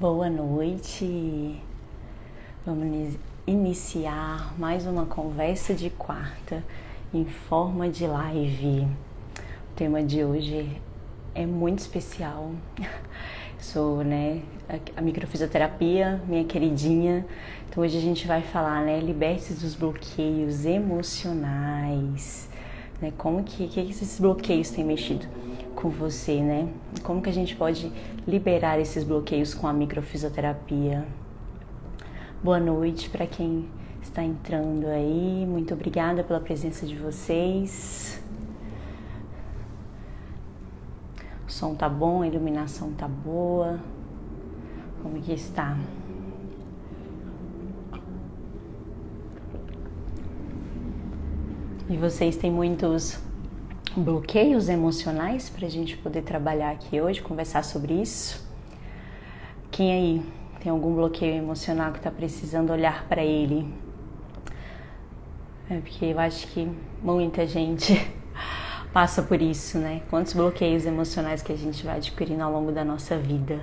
Boa noite. Vamos iniciar mais uma conversa de quarta em forma de live. O tema de hoje é muito especial. Sou, a microfisioterapia, minha queridinha. Então hoje a gente vai falar, liberte-se dos bloqueios emocionais. Como que esses bloqueios têm mexido com você, Como que a gente pode liberar esses bloqueios com a microfisioterapia? Boa noite para quem está entrando aí. Muito obrigada pela presença de vocês. O som tá bom, a iluminação tá boa. Como que está? E vocês têm muitos bloqueios emocionais para a gente poder trabalhar aqui hoje, conversar sobre isso? Quem aí tem algum bloqueio emocional que está precisando olhar para ele? Porque eu acho que muita gente passa por isso, Quantos bloqueios emocionais que a gente vai adquirindo ao longo da nossa vida.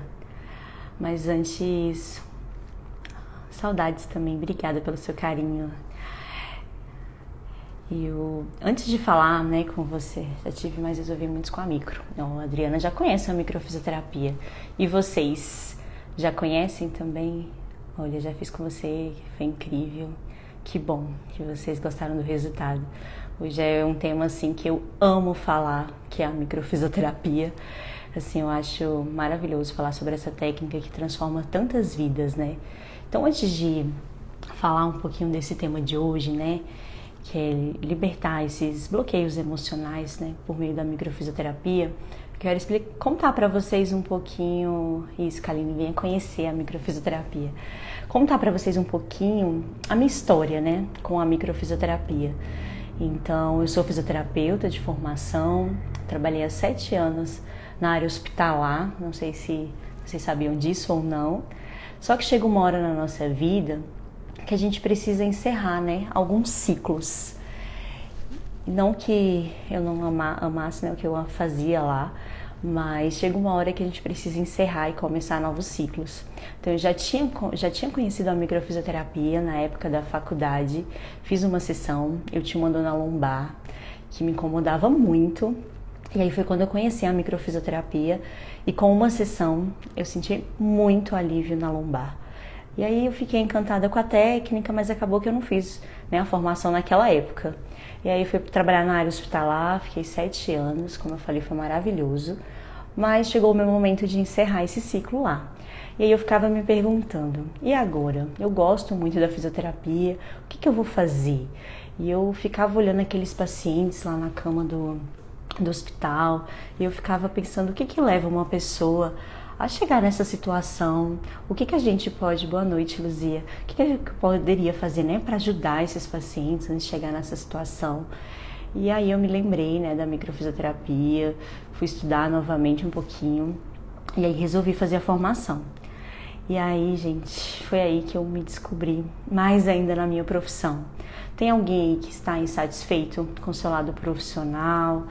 Mas antes, saudades também, obrigada pelo seu carinho. Antes de falar com você, já tive mais resolvi muitos com a micro. Então, a Adriana já conhece a microfisioterapia. E vocês já conhecem também? Olha, já fiz com você, foi incrível. Que bom que vocês gostaram do resultado. Hoje é um tema assim que eu amo falar, que é a microfisioterapia. Assim, eu acho maravilhoso falar sobre essa técnica que transforma tantas vidas, Então, antes de falar um pouquinho desse tema de hoje, que é libertar esses bloqueios emocionais, por meio da microfisioterapia, quero contar para vocês um pouquinho, isso, Kaline, venha conhecer a microfisioterapia, contar para vocês um pouquinho a minha história, com a microfisioterapia. Então, eu sou fisioterapeuta de formação, trabalhei há 7 anos na área hospitalar, não sei se vocês sabiam disso ou não, só que chega uma hora na nossa vida que a gente precisa encerrar, alguns ciclos. Não que eu não amasse o que eu fazia lá, mas chega uma hora que a gente precisa encerrar e começar novos ciclos. Então eu já tinha conhecido a microfisioterapia na época da faculdade, fiz uma sessão, eu tinha uma dor na lombar que me incomodava muito, e aí foi quando eu conheci a microfisioterapia e com uma sessão eu senti muito alívio na lombar. E aí eu fiquei encantada com a técnica, mas acabou que eu não fiz a formação naquela época. E aí fui trabalhar na área hospitalar, fiquei 7 anos, como eu falei, foi maravilhoso. Mas chegou o meu momento de encerrar esse ciclo lá. E aí eu ficava me perguntando, e agora? Eu gosto muito da fisioterapia, o que eu vou fazer? E eu ficava olhando aqueles pacientes lá na cama do hospital, e eu ficava pensando, o que leva uma pessoa a chegar nessa situação? O que a gente pode... Boa noite, Luzia. O que eu poderia fazer, para ajudar esses pacientes antes de chegar nessa situação? E aí eu me lembrei, da microfisioterapia, fui estudar novamente um pouquinho e aí resolvi fazer a formação. E aí, gente, foi aí que eu me descobri mais ainda na minha profissão. Tem alguém aí que está insatisfeito com o seu lado profissional,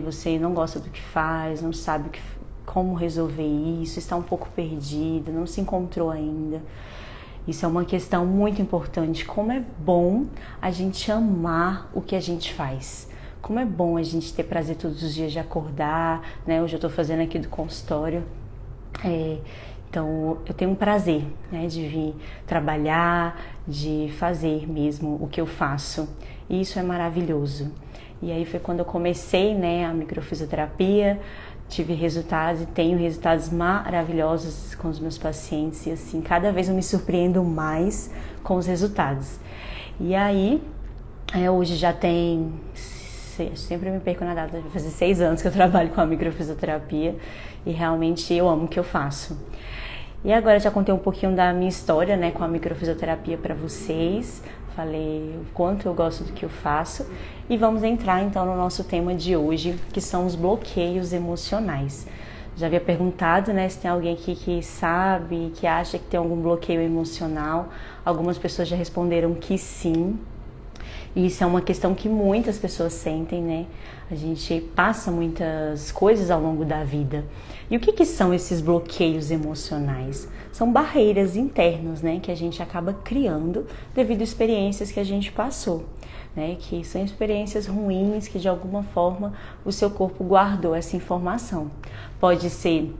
Você não gosta do que faz, não sabe como resolver isso, está um pouco perdida, não se encontrou ainda. Isso é uma questão muito importante. Como é bom a gente amar o que a gente faz. Como é bom a gente ter prazer todos os dias de acordar, Hoje eu estou fazendo aqui do consultório. Então eu tenho um prazer, de vir trabalhar, de fazer mesmo o que eu faço. E isso é maravilhoso. E aí foi quando eu comecei, a microfisioterapia. Tive resultados e tenho resultados maravilhosos com os meus pacientes e assim, cada vez eu me surpreendo mais com os resultados. E aí, hoje já tem, sempre me perco na data, vai fazer 6 anos que eu trabalho com a microfisioterapia e realmente eu amo o que eu faço. E agora já contei um pouquinho da minha história, com a microfisioterapia para vocês. Falei o quanto eu gosto do que eu faço e vamos entrar então no nosso tema de hoje, que são os bloqueios emocionais. Já havia perguntado, se tem alguém aqui que sabe, que acha que tem algum bloqueio emocional. Algumas pessoas já responderam que sim. E isso é uma questão que muitas pessoas sentem, né? A gente passa muitas coisas ao longo da vida. E o que são esses bloqueios emocionais? São barreiras internas, né? Que a gente acaba criando devido a experiências que a gente passou, né? Que são experiências ruins que de alguma forma o seu corpo guardou essa informação. Pode ser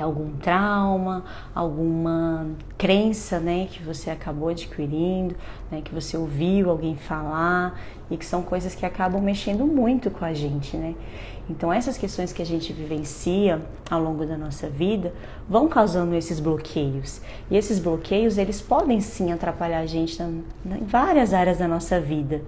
algum trauma, alguma crença, né, que você acabou adquirindo, né, que você ouviu alguém falar e que são coisas que acabam mexendo muito com a gente, né? Então essas questões que a gente vivencia ao longo da nossa vida vão causando esses bloqueios. E esses bloqueios, eles podem sim atrapalhar a gente em várias áreas da nossa vida.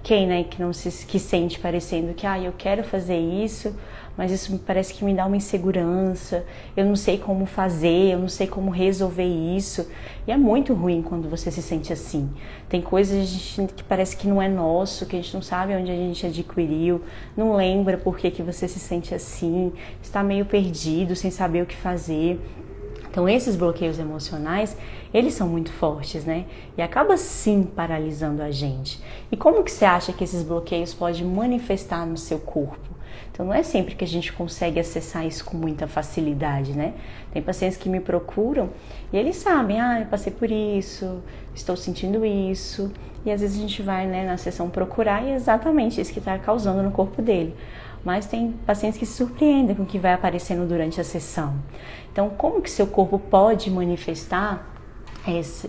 Quem, né, que sente parecendo que eu quero fazer isso, mas isso me parece que me dá uma insegurança, eu não sei como fazer, eu não sei como resolver isso. E é muito ruim quando você se sente assim. Tem coisas que parece que não é nosso, que a gente não sabe onde a gente adquiriu, não lembra por que você se sente assim, está meio perdido, sem saber o que fazer. Então esses bloqueios emocionais, eles são muito fortes, né? E acaba sim paralisando a gente. E como que você acha que esses bloqueios podem manifestar no seu corpo? Então não é sempre que a gente consegue acessar isso com muita facilidade, né? Tem pacientes que me procuram e eles sabem, eu passei por isso, estou sentindo isso. E às vezes a gente vai, né, na sessão procurar e é exatamente isso que está causando no corpo dele. Mas tem pacientes que se surpreendem com o que vai aparecendo durante a sessão. Então, como que seu corpo pode manifestar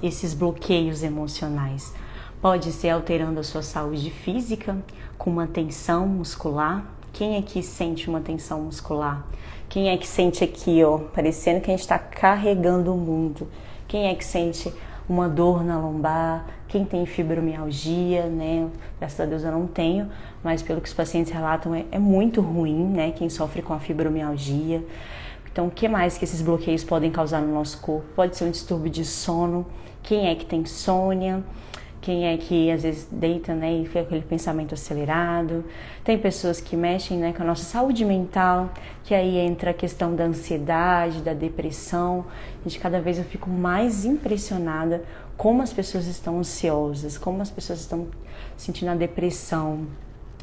esses bloqueios emocionais? Pode ser alterando a sua saúde física, com uma tensão muscular. Quem aqui sente uma tensão muscular? Quem é que sente aqui, parecendo que a gente está carregando o mundo? Quem é que sente uma dor na lombar? Quem tem fibromialgia, né? Graças a Deus eu não tenho, mas pelo que os pacientes relatam é muito ruim, né? Quem sofre com a fibromialgia. Então, o que mais que esses bloqueios podem causar no nosso corpo? Pode ser um distúrbio de sono. Quem é que tem insônia? Quem é que às vezes deita, né, e fica aquele pensamento acelerado. Tem pessoas que mexem, né, com a nossa saúde mental, que aí entra a questão da ansiedade, da depressão. Gente, cada vez eu fico mais impressionada como as pessoas estão ansiosas, como as pessoas estão sentindo a depressão.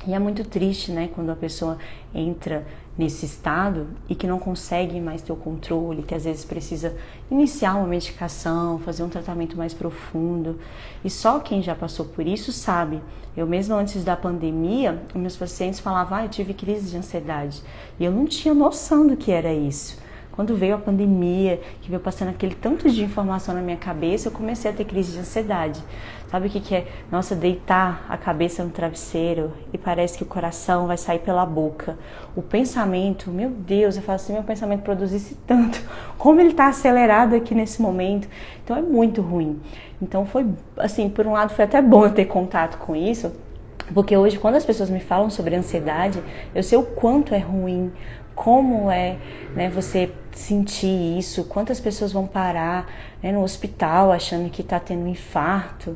E é muito triste, né, quando a pessoa entra nesse estado e que não consegue mais ter o controle, que às vezes precisa iniciar uma medicação, fazer um tratamento mais profundo. E só quem já passou por isso sabe. Eu mesmo antes da pandemia, meus pacientes falavam, eu tive crise de ansiedade. E eu não tinha noção do que era isso. Quando veio a pandemia, que veio passando aquele tanto de informação na minha cabeça, eu comecei a ter crise de ansiedade. Sabe o que é? Nossa, deitar a cabeça no travesseiro e parece que o coração vai sair pela boca. O pensamento, meu Deus, eu falo assim, meu pensamento produzisse tanto. Como ele está acelerado aqui nesse momento. Então é muito ruim. Então foi, assim, por um lado foi até bom eu ter contato com isso, porque hoje quando as pessoas me falam sobre ansiedade, eu sei o quanto é ruim, como é, né, você sentir isso, quantas pessoas vão parar, né, no hospital achando que está tendo um infarto,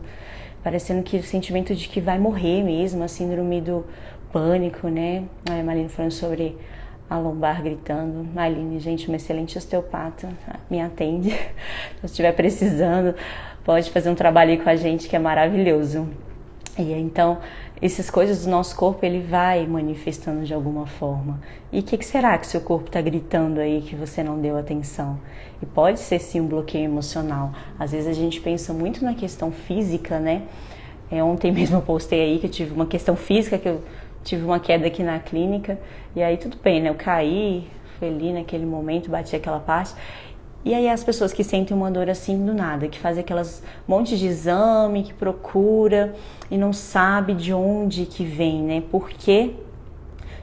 parecendo que o sentimento de que vai morrer mesmo, a síndrome do pânico, né? A Marlene falando sobre a lombar gritando. Marlene, gente, uma excelente osteopata, me atende. Se estiver precisando, pode fazer um trabalho aí com a gente que é maravilhoso. E então, essas coisas do nosso corpo, ele vai manifestando de alguma forma. E o que será que seu corpo está gritando aí que você não deu atenção? E pode ser sim um bloqueio emocional. Às vezes a gente pensa muito na questão física, né? Ontem mesmo eu postei aí que eu tive uma questão física, que eu tive uma queda aqui na clínica. E aí tudo bem, né? Eu caí, fui ali naquele momento, bati aquela parte. E aí as pessoas que sentem uma dor assim do nada, que fazem aquelas monte de exame, que procura e não sabe de onde que vem, né? Por quê?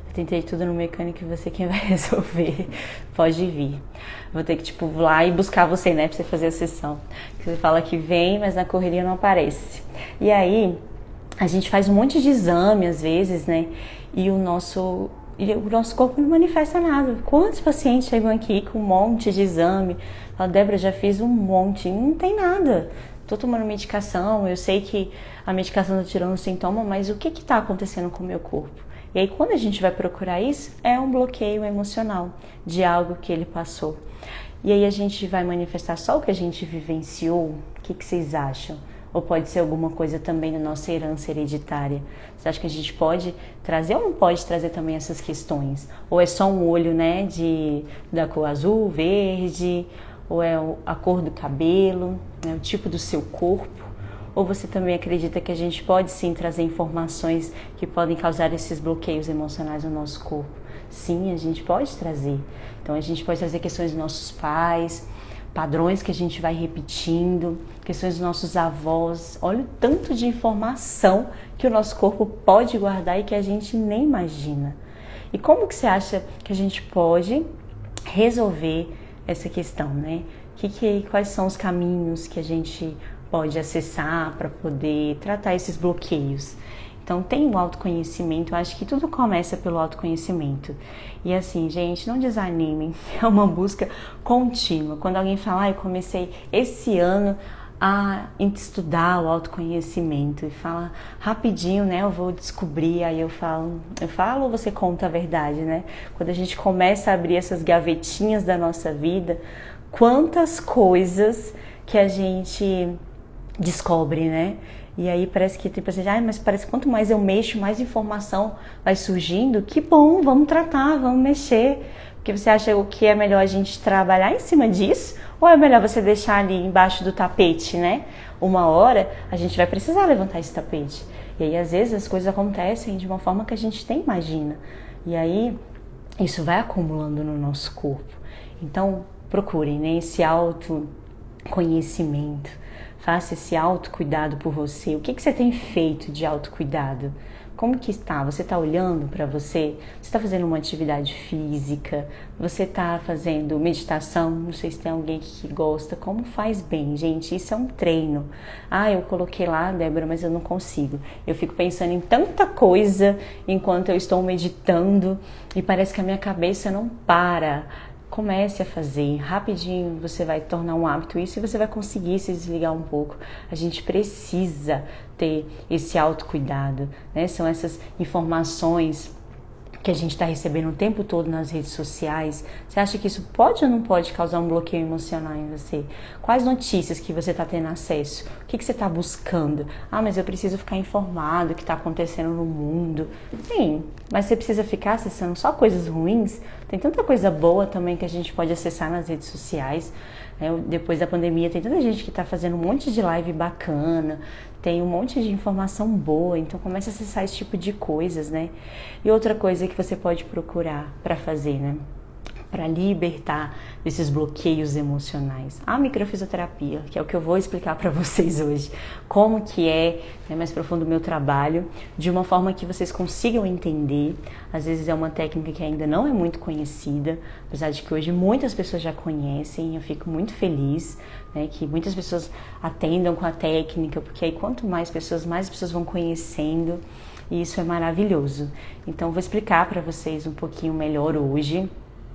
Eu tentei tudo no mecânico e você quem vai resolver. Pode vir. Vou ter que, ir lá e buscar você, né? Pra você fazer a sessão. Você fala que vem, mas na correria não aparece. E aí, a gente faz um monte de exame às vezes, né? E o nosso corpo não manifesta nada. Quantos pacientes chegam aqui com um monte de exame? Falam, Débora, já fiz um monte. Não tem nada. Estou tomando medicação, eu sei que a medicação está tirando o sintoma, mas o que está acontecendo com o meu corpo? E aí, quando a gente vai procurar isso, é um bloqueio emocional de algo que ele passou. E aí a gente vai manifestar só o que a gente vivenciou. O que vocês acham? Ou pode ser alguma coisa também da nossa herança hereditária? Você acha que a gente pode trazer ou não pode trazer também essas questões? Ou é só um olho, né, da cor azul, verde, ou é a cor do cabelo, né, o tipo do seu corpo? Ou você também acredita que a gente pode sim trazer informações que podem causar esses bloqueios emocionais no nosso corpo? Sim, a gente pode trazer. Então a gente pode trazer questões dos nossos pais, padrões que a gente vai repetindo, questões dos nossos avós. Olha o tanto de informação que o nosso corpo pode guardar e que a gente nem imagina. E como que você acha que a gente pode resolver essa questão, né? Quais são os caminhos que a gente pode acessar para poder tratar esses bloqueios? Então tem o autoconhecimento, eu acho que tudo começa pelo autoconhecimento. E assim, gente, não desanimem, é uma busca contínua. Quando alguém fala, eu comecei esse ano a estudar o autoconhecimento e fala rapidinho, né, eu vou descobrir, aí eu falo ou você conta a verdade, né? Quando a gente começa a abrir essas gavetinhas da nossa vida, quantas coisas que a gente descobre, né? E aí parece que tem pessoas, mas parece que quanto mais eu mexo, mais informação vai surgindo. Que bom, vamos tratar, vamos mexer. Porque você acha o que é melhor a gente trabalhar em cima disso? Ou é melhor você deixar ali embaixo do tapete, né? Uma hora a gente vai precisar levantar esse tapete. E aí às vezes as coisas acontecem de uma forma que a gente nem imagina. E aí isso vai acumulando no nosso corpo. Então procurem, né, esse autoconhecimento. Faça esse autocuidado por você. O que você tem feito de autocuidado? Como que está? Você está olhando para você? Você está fazendo uma atividade física? Você está fazendo meditação? Não sei se tem alguém que gosta. Como faz bem, gente? Isso é um treino. Eu coloquei lá, Débora, mas eu não consigo. Eu fico pensando em tanta coisa enquanto eu estou meditando e parece que a minha cabeça não para. Comece a fazer, rapidinho você vai tornar um hábito isso e você vai conseguir se desligar um pouco. A gente precisa ter esse autocuidado, né? São essas informações que a gente está recebendo o tempo todo nas redes sociais. Você acha que isso pode ou não pode causar um bloqueio emocional em você? Quais notícias que você está tendo acesso? O que você está buscando? Mas eu preciso ficar informado do que está acontecendo no mundo. Sim, mas você precisa ficar acessando só coisas ruins? Tem tanta coisa boa também que a gente pode acessar nas redes sociais. Depois da pandemia tem tanta gente que está fazendo um monte de live bacana, tem um monte de informação boa, então comece a acessar esse tipo de coisas, né? E outra coisa que você pode procurar para fazer, né? Para libertar desses bloqueios emocionais. A microfisioterapia, que é o que eu vou explicar para vocês hoje. Como que é mais profundo o meu trabalho, de uma forma que vocês consigam entender. Às vezes é uma técnica que ainda não é muito conhecida, apesar de que hoje muitas pessoas já conhecem. Eu fico muito feliz, né, que muitas pessoas atendam com a técnica, porque aí quanto mais pessoas vão conhecendo, e isso é maravilhoso. Então vou explicar para vocês um pouquinho melhor hoje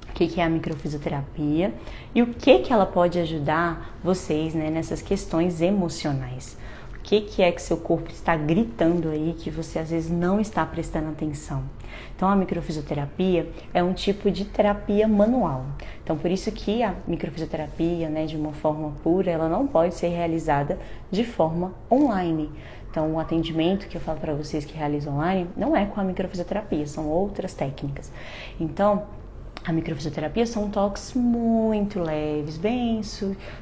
o que é a microfisioterapia e o que ela pode ajudar vocês, né, nessas questões emocionais. O que é que seu corpo está gritando aí que você às vezes não está prestando atenção. Então a microfisioterapia é um tipo de terapia manual. Então por isso que a microfisioterapia, né, de uma forma pura, ela não pode ser realizada de forma online. Então o atendimento que eu falo para vocês que realizam online não é com a microfisioterapia, são outras técnicas. Então a microfisioterapia são toques muito leves, bem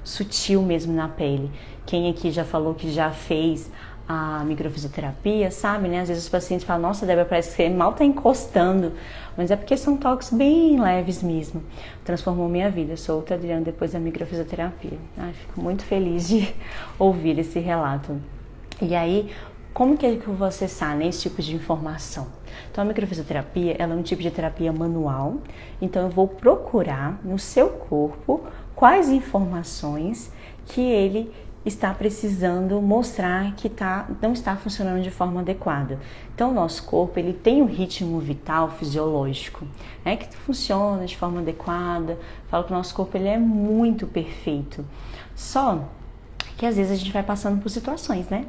sutil mesmo na pele. Quem aqui já falou que já fez a microfisioterapia, sabe, né? Às vezes os pacientes falam, nossa, Débora, parece que você mal tá encostando. Mas é porque são toques bem leves mesmo. Transformou minha vida. Eu sou outra Adriana depois da microfisioterapia. Fico muito feliz de ouvir esse relato. E aí, como que eu vou acessar, né, esse tipo de informação? Então, a microfisioterapia, ela é um tipo de terapia manual. Então, eu vou procurar no seu corpo quais informações que ele está precisando mostrar que não está funcionando de forma adequada. Então, o nosso corpo, ele tem um ritmo vital fisiológico, né, que funciona de forma adequada. Falo que o nosso corpo, ele é muito perfeito. Só que, às vezes, a gente vai passando por situações, né?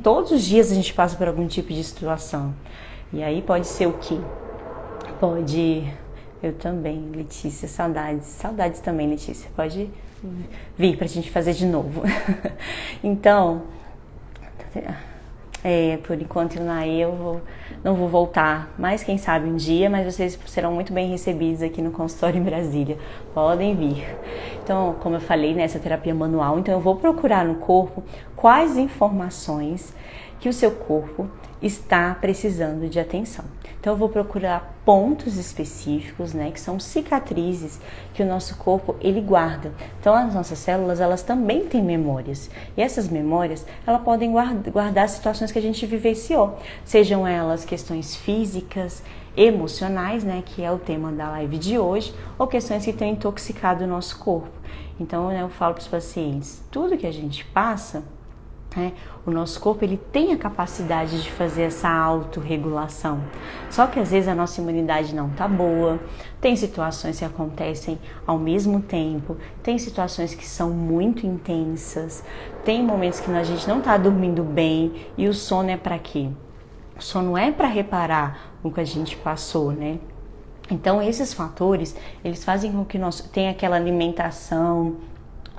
Todos os dias a gente passa por algum tipo de situação. E aí pode ser o quê? Eu também, Letícia, saudades também, Letícia, pode vir pra gente fazer de novo. Então, Por enquanto não vou voltar, mas quem sabe um dia, mas vocês serão muito bem recebidos aqui no consultório em Brasília, podem vir. Então, como eu falei, nessa terapia manual, então eu vou procurar no corpo quais informações que o seu corpo está precisando de atenção. Então eu vou procurar pontos específicos, né, que são cicatrizes que o nosso corpo ele guarda. Então as nossas células, elas também têm memórias. E essas memórias, elas podem guardar situações que a gente vivenciou, sejam elas questões físicas, emocionais, né, que é o tema da live de hoje, ou questões que tenham intoxicado o nosso corpo. Então, né, eu falo para os pacientes, tudo que a gente passa, o nosso corpo ele tem a capacidade de fazer essa autorregulação. Só que às vezes a nossa imunidade não tá boa, tem situações que acontecem ao mesmo tempo, tem situações que são muito intensas, tem momentos que a gente não tá dormindo bem e o sono é para quê? O sono é para reparar o que a gente passou, né? Então esses fatores, eles fazem com que nós tenha aquela alimentação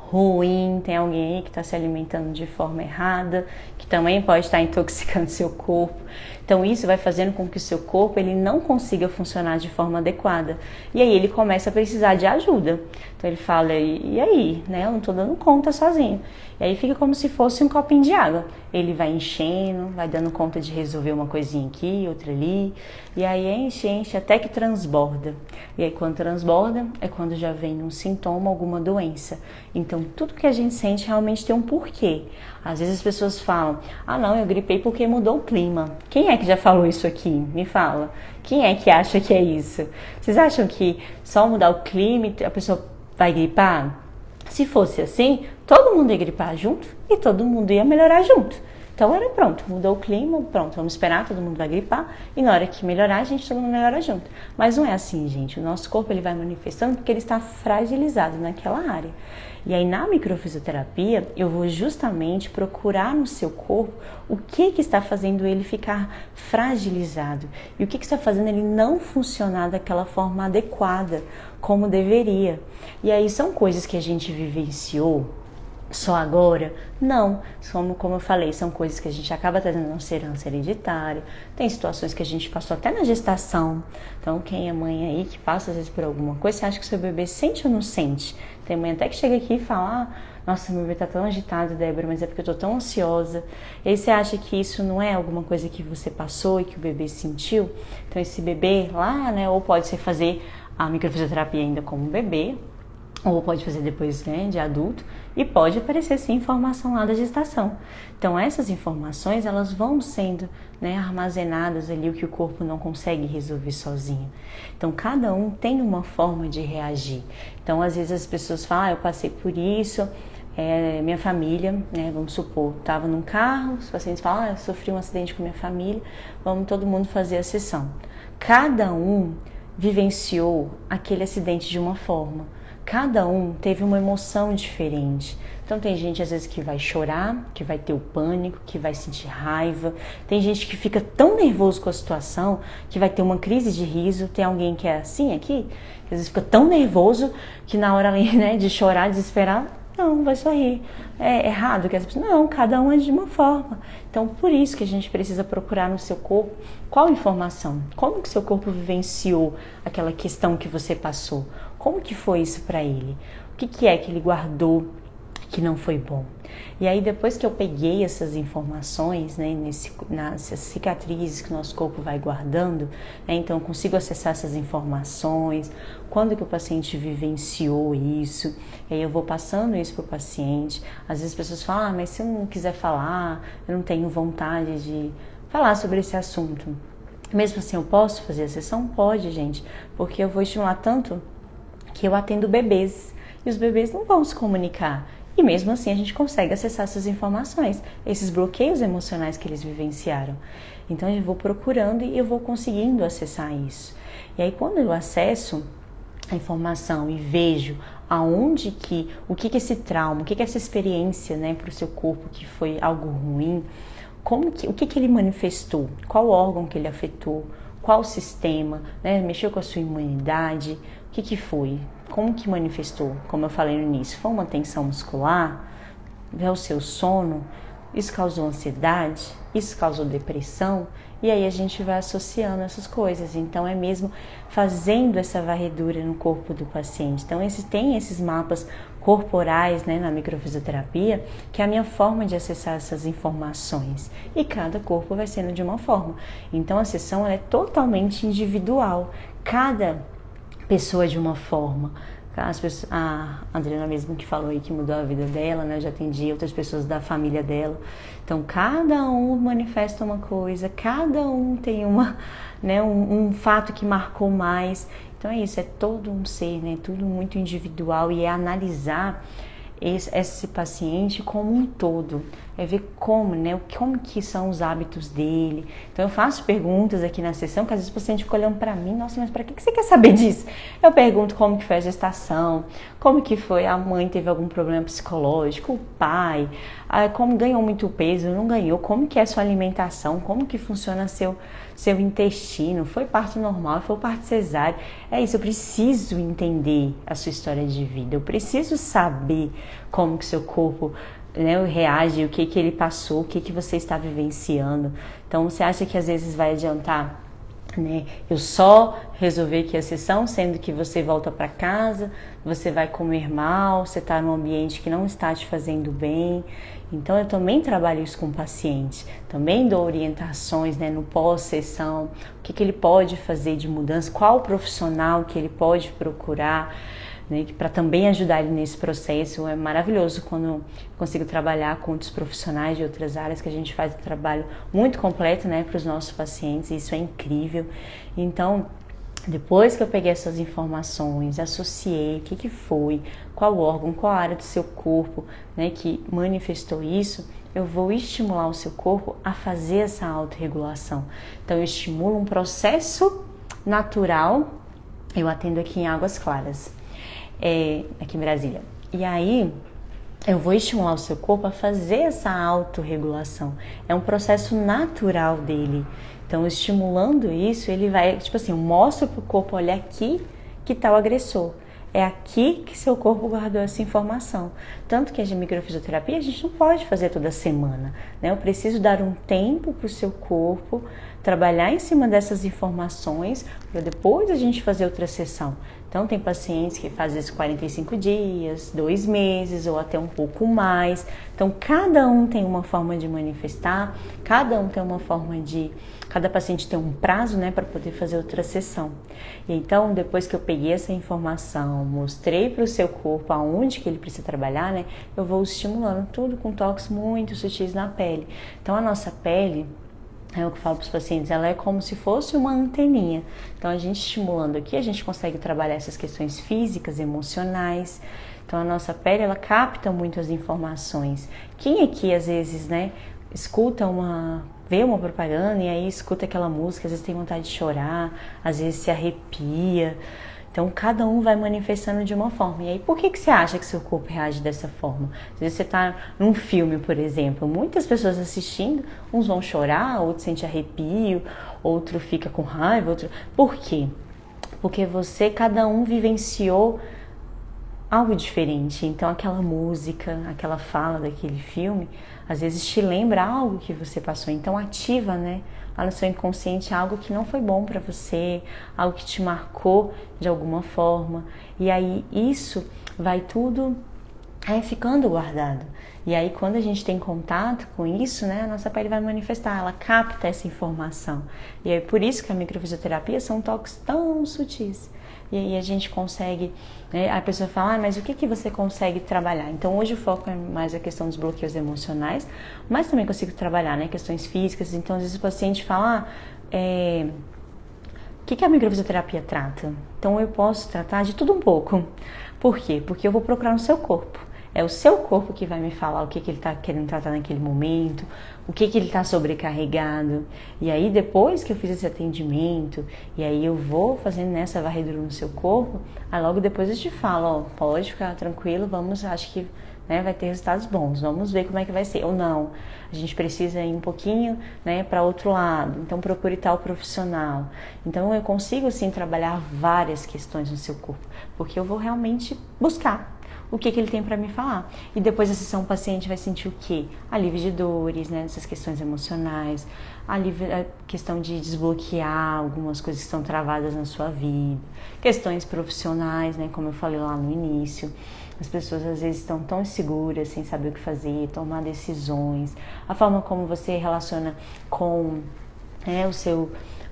ruim, tem alguém aí que está se alimentando de forma errada, que também pode estar intoxicando seu corpo. Então isso vai fazendo com que o seu corpo ele não consiga funcionar de forma adequada. E aí ele começa a precisar de ajuda. Então ele fala, e aí, né? Eu não estou dando conta sozinho. E aí fica como se fosse um copinho de água. Ele vai enchendo, vai dando conta de resolver uma coisinha aqui, outra ali. E aí enche até que transborda. E aí quando transborda é quando já vem um sintoma, alguma doença. Então tudo que a gente sente realmente tem um porquê. Às vezes as pessoas falam, não, eu gripei porque mudou o clima. Quem é que já falou isso aqui? Me fala. Quem é que acha que é isso? Vocês acham que só mudar o clima a pessoa vai gripar? Se fosse assim, todo mundo ia gripar junto e todo mundo ia melhorar junto. Então era pronto, mudou o clima, pronto, vamos esperar, todo mundo vai gripar e na hora que melhorar, todo mundo melhora junto. Mas não é assim, gente. O nosso corpo ele vai manifestando porque ele está fragilizado naquela área. E aí na microfisioterapia, eu vou justamente procurar no seu corpo o que está fazendo ele ficar fragilizado e o que está fazendo ele não funcionar daquela forma adequada, como deveria. E aí são coisas que a gente vivenciou só agora? Não, como eu falei, são coisas que a gente acaba trazendo nossa herança hereditária, tem situações que a gente passou até na gestação. Então quem é mãe aí que passa às vezes por alguma coisa, você acha que o seu bebê sente ou não sente? Tem mãe até que chega aqui e fala, nossa, meu bebê tá tão agitado, Débora, mas é porque eu tô tão ansiosa. E aí você acha que isso não é alguma coisa que você passou e que o bebê sentiu? Então esse bebê lá, né, ou pode ser fazer a microfisioterapia ainda como bebê, ou pode fazer depois, né, de adulto, e pode aparecer sim informação lá da gestação. Então essas informações elas vão sendo, né, armazenadas ali, o que o corpo não consegue resolver sozinho. Então cada um tem uma forma de reagir. Então às vezes as pessoas falam, eu passei por isso, minha família, né, vamos supor, estava num carro, os pacientes falam, eu sofri um acidente com minha família, vamos todo mundo fazer a sessão. Cada um vivenciou aquele acidente de uma forma. Cada um teve uma emoção diferente. Então tem gente às vezes que vai chorar, que vai ter o pânico, que vai sentir raiva. Tem gente que fica tão nervoso com a situação que vai ter uma crise de riso. Tem alguém que é assim aqui, que às vezes fica tão nervoso que na hora ali, né, de chorar, desesperar, não, vai sorrir. É errado que as pessoas... Não, cada um é de uma forma. Então, por isso que a gente precisa procurar no seu corpo qual informação, como que seu corpo vivenciou aquela questão que você passou, como que foi isso para ele, o que é que ele guardou que não foi bom. E aí depois que eu peguei essas informações, né, nessas cicatrizes que o nosso corpo vai guardando, né, então eu consigo acessar essas informações, quando que o paciente vivenciou isso, e aí eu vou passando isso para o paciente. Às vezes as pessoas falam, mas se eu não quiser falar, eu não tenho vontade de falar sobre esse assunto. Mesmo assim eu posso fazer a sessão? Pode, gente, porque eu vou estimular tanto que eu atendo bebês, e os bebês não vão se comunicar. E mesmo assim a gente consegue acessar essas informações, esses bloqueios emocionais que eles vivenciaram. Então eu vou procurando e eu vou conseguindo acessar isso. E aí quando eu acesso a informação e vejo aonde o que esse trauma, o que essa experiência, né, para o seu corpo que foi algo ruim, o que ele manifestou, qual órgão que ele afetou, qual sistema, né, mexeu com a sua imunidade, o que foi? Como que manifestou? Como eu falei no início, foi uma tensão muscular? É o seu sono? Isso causou ansiedade? Isso causou depressão? E aí a gente vai associando essas coisas. Então é mesmo fazendo essa varredura no corpo do paciente. Então tem esses mapas corporais, né, na microfisioterapia, que é a minha forma de acessar essas informações. E cada corpo vai sendo de uma forma. Então a sessão ela é totalmente individual. Cada pessoa de uma forma. A Adriana mesmo que falou aí que mudou a vida dela, né? Eu já atendi outras pessoas da família dela. Então, cada um manifesta uma coisa, cada um tem um fato que marcou mais. Então é isso, é todo um ser, né? Tudo muito individual e é analisar esse paciente como um todo, é ver como que são os hábitos dele. Então eu faço perguntas aqui na sessão, que às vezes o paciente fica olhando para mim, nossa, mas para que você quer saber disso? Eu pergunto como que foi a gestação, como que foi, a mãe teve algum problema psicológico, o pai, como ganhou muito peso, não ganhou, como que é a sua alimentação, como que funciona seu intestino, foi parto normal, foi parto cesárea. É isso, eu preciso entender a sua história de vida, eu preciso saber como que seu corpo, né, reage, o que ele passou, o que você está vivenciando. Então você acha que às vezes vai adiantar, né, eu só resolver aqui a sessão, sendo que você volta para casa, você vai comer mal, você está num ambiente que não está te fazendo bem. Então eu também trabalho isso com o paciente, também dou orientações, né, no pós-sessão, o que ele pode fazer de mudança, qual profissional que ele pode procurar, né, para também ajudar ele nesse processo. É maravilhoso quando eu consigo trabalhar com outros profissionais de outras áreas, que a gente faz um trabalho muito completo, né, para os nossos pacientes, isso é incrível. Então, depois que eu peguei essas informações, associei o que foi, qual órgão, qual área do seu corpo, né, que manifestou isso, eu vou estimular o seu corpo a fazer essa autorregulação. Então, eu estimulo um processo natural, eu atendo aqui em Águas Claras, aqui em Brasília. E aí, eu vou estimular o seu corpo a fazer essa autorregulação. É um processo natural dele. Então, estimulando isso, ele vai, tipo assim, eu mostro pro corpo, olha aqui que está o agressor. É aqui que seu corpo guardou essa informação. Tanto que a microfisioterapia a gente não pode fazer toda semana, né? Eu preciso dar um tempo para o seu corpo trabalhar em cima dessas informações para depois a gente fazer outra sessão. Então tem pacientes que fazem isso 45 dias, 2 meses ou até um pouco mais. Então cada um tem uma forma de manifestar, cada um tem uma forma de... Cada paciente tem um prazo, né, para poder fazer outra sessão. E então, depois que eu peguei essa informação, mostrei para o seu corpo aonde que ele precisa trabalhar, né, eu vou estimulando tudo com toques muito sutis na pele. Então, a nossa pele, é o que eu falo para os pacientes, ela é como se fosse uma anteninha. Então, a gente estimulando aqui, a gente consegue trabalhar essas questões físicas, emocionais. Então, a nossa pele, ela capta muito as informações. Quem aqui, às vezes, né, vê uma propaganda e aí escuta aquela música, às vezes tem vontade de chorar, às vezes se arrepia. Então, cada um vai manifestando de uma forma. E aí, por que você acha que seu corpo reage dessa forma? Às vezes você está num filme, por exemplo, muitas pessoas assistindo, uns vão chorar, outros sentem arrepio, outro fica com raiva, outro... Por quê? Porque cada um vivenciou algo diferente. Então, aquela música, aquela fala daquele filme, às vezes te lembra algo que você passou. Então, ativa, né, lá no seu inconsciente algo que não foi bom para você, algo que te marcou de alguma forma. E aí, isso vai tudo ficando guardado. E aí, quando a gente tem contato com isso, né, a nossa pele vai manifestar, ela capta essa informação. E é por isso que a microfisioterapia são toques tão sutis. E aí a gente consegue, né, a pessoa fala, mas o que você consegue trabalhar? Então hoje o foco é mais a questão dos bloqueios emocionais, mas também consigo trabalhar, né, questões físicas. Então às vezes o paciente fala, o que a microfisioterapia trata? Então eu posso tratar de tudo um pouco. Por quê? Porque eu vou procurar no seu corpo. É o seu corpo que vai me falar o que ele está querendo tratar naquele momento, o que ele está sobrecarregado. E aí, depois que eu fiz esse atendimento, e aí eu vou fazendo nessa varredura no seu corpo, aí logo depois eu te falo, pode ficar tranquilo, acho que, né, vai ter resultados bons, vamos ver como é que vai ser. Ou não, a gente precisa ir um pouquinho, né, para outro lado, então procure tal profissional. Então eu consigo sim trabalhar várias questões no seu corpo, porque eu vou realmente buscar o que ele tem para me falar. E depois da sessão o paciente vai sentir o quê? Alívio de dores, né, essas questões emocionais, a questão de desbloquear algumas coisas que estão travadas na sua vida, questões profissionais, né, como eu falei lá no início. As pessoas às vezes estão tão inseguras, sem saber o que fazer, tomar decisões, a forma como você relaciona com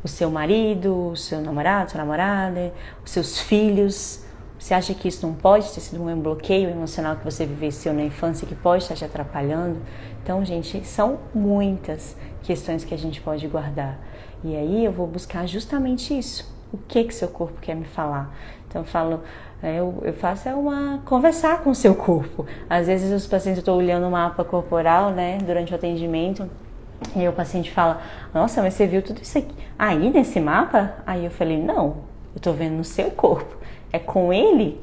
o seu marido, o seu namorado, sua namorada, os seus filhos. Você acha que isso não pode ter sido um bloqueio emocional que você vivenciou na infância que pode estar te atrapalhando? Então, gente, são muitas questões que a gente pode guardar. E aí eu vou buscar justamente isso. O que seu corpo quer me falar? Então eu faço conversar com o seu corpo. Às vezes os pacientes, eu estou olhando o mapa corporal, né, durante o atendimento, e aí o paciente fala, nossa, mas você viu tudo isso aqui aí nesse mapa? Aí eu falei, não, eu estou vendo no seu corpo. É com ele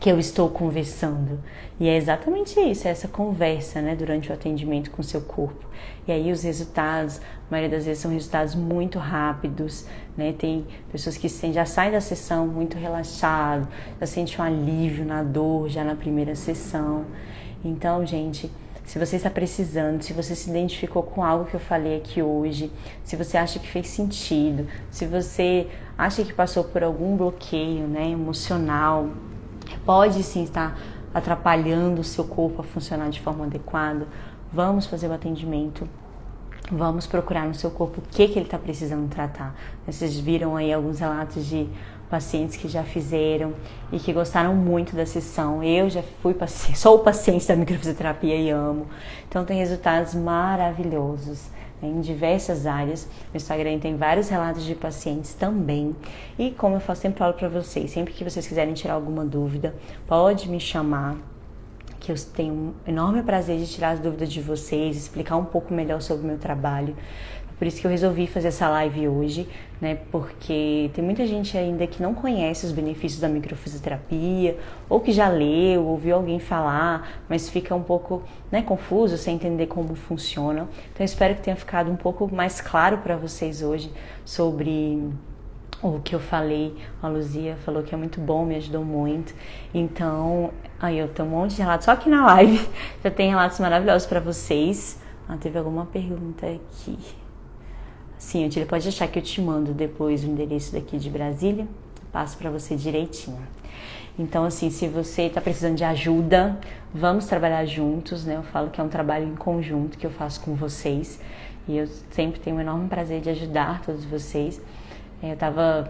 que eu estou conversando. E é exatamente isso, é essa conversa, né, durante o atendimento com o seu corpo. E aí os resultados, a maioria das vezes são resultados muito rápidos, né? Tem pessoas que já saem da sessão muito relaxado, já sentem um alívio na dor já na primeira sessão. Então, gente, se você está precisando, se você se identificou com algo que eu falei aqui hoje, se você acha que fez sentido, se você acha que passou por algum bloqueio, né, emocional, pode sim estar atrapalhando o seu corpo a funcionar de forma adequada, vamos fazer o atendimento, vamos procurar no seu corpo o que ele está precisando tratar. Vocês viram aí alguns relatos de pacientes que já fizeram e que gostaram muito da sessão. Eu já fui paciente, sou paciente da microfisioterapia e amo. Então tem resultados maravilhosos em diversas áreas. No Instagram tem vários relatos de pacientes também. E como eu sempre falo para vocês, sempre que vocês quiserem tirar alguma dúvida, pode me chamar, que eu tenho um enorme prazer de tirar as dúvidas de vocês, explicar um pouco melhor sobre o meu trabalho. Por isso que eu resolvi fazer essa live hoje, né? Porque tem muita gente ainda que não conhece os benefícios da microfisioterapia, ou que já leu, ouviu alguém falar, mas fica um pouco, né, confuso, sem entender como funciona. Então eu espero que tenha ficado um pouco mais claro para vocês hoje sobre o que eu falei. A Luzia falou que é muito bom, me ajudou muito. Então, aí eu tenho um monte de relatos, só aqui na live já tem relatos maravilhosos para vocês. Teve alguma pergunta aqui. Sim, ele pode achar que eu te mando depois o endereço daqui de Brasília, passo para você direitinho. Então, assim, se você está precisando de ajuda, vamos trabalhar juntos, né? Eu falo que é um trabalho em conjunto que eu faço com vocês e eu sempre tenho um enorme prazer de ajudar todos vocês.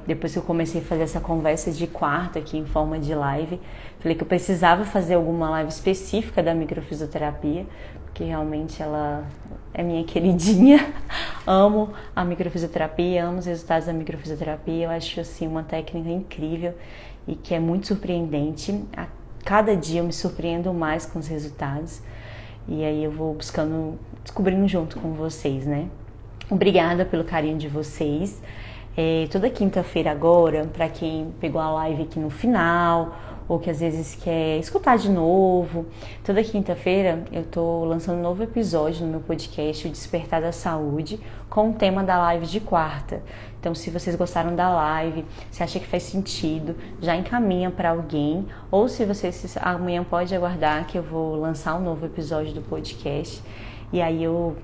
Depois que eu comecei a fazer essa conversa de quarta aqui em forma de live, falei que eu precisava fazer alguma live específica da microfisioterapia, porque realmente ela é minha queridinha. Amo a microfisioterapia, amo os resultados da microfisioterapia. Eu acho assim uma técnica incrível e que é muito surpreendente. A cada dia eu me surpreendo mais com os resultados e aí eu vou descobrindo junto com vocês, né? Obrigada pelo carinho de vocês. Toda quinta-feira agora, para quem pegou a live aqui no final, ou que às vezes quer escutar de novo, toda quinta-feira eu tô lançando um novo episódio no meu podcast, o Despertar da Saúde, com o tema da live de quarta. Então, se vocês gostaram da live, se acha que faz sentido, já encaminha para alguém, ou se vocês amanhã pode aguardar que eu vou lançar um novo episódio do podcast, e aí eu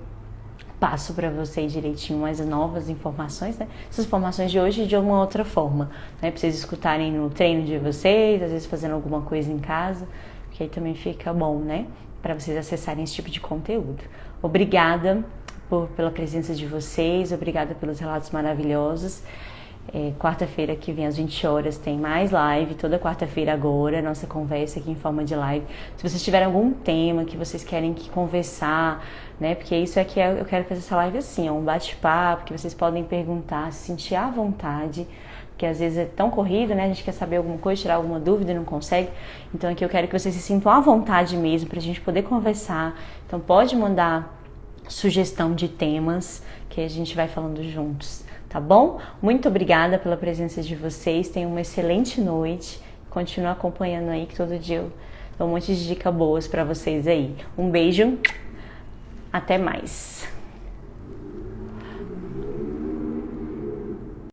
passo para vocês direitinho mais novas informações, né? Essas informações de hoje de uma outra forma, né? Para vocês escutarem no treino de vocês, às vezes fazendo alguma coisa em casa, que aí também fica bom, né? Para vocês acessarem esse tipo de conteúdo. Obrigada pela presença de vocês, obrigada pelos relatos maravilhosos. Quarta-feira que vem às 20 horas tem mais live, toda quarta-feira agora, nossa conversa aqui em forma de live. Se vocês tiverem algum tema que vocês querem conversar, né, porque isso é que eu quero fazer essa live assim, um bate-papo, que vocês podem perguntar, se sentir à vontade, porque às vezes é tão corrido, né, a gente quer saber alguma coisa, tirar alguma dúvida e não consegue. Então aqui eu quero que vocês se sintam à vontade mesmo, pra gente poder conversar. Então pode mandar sugestão de temas que a gente vai falando juntos. Tá bom? Muito obrigada pela presença de vocês. Tenham uma excelente noite. Continua acompanhando aí, que todo dia eu dou um monte de dicas boas para vocês aí. Um beijo. Até mais.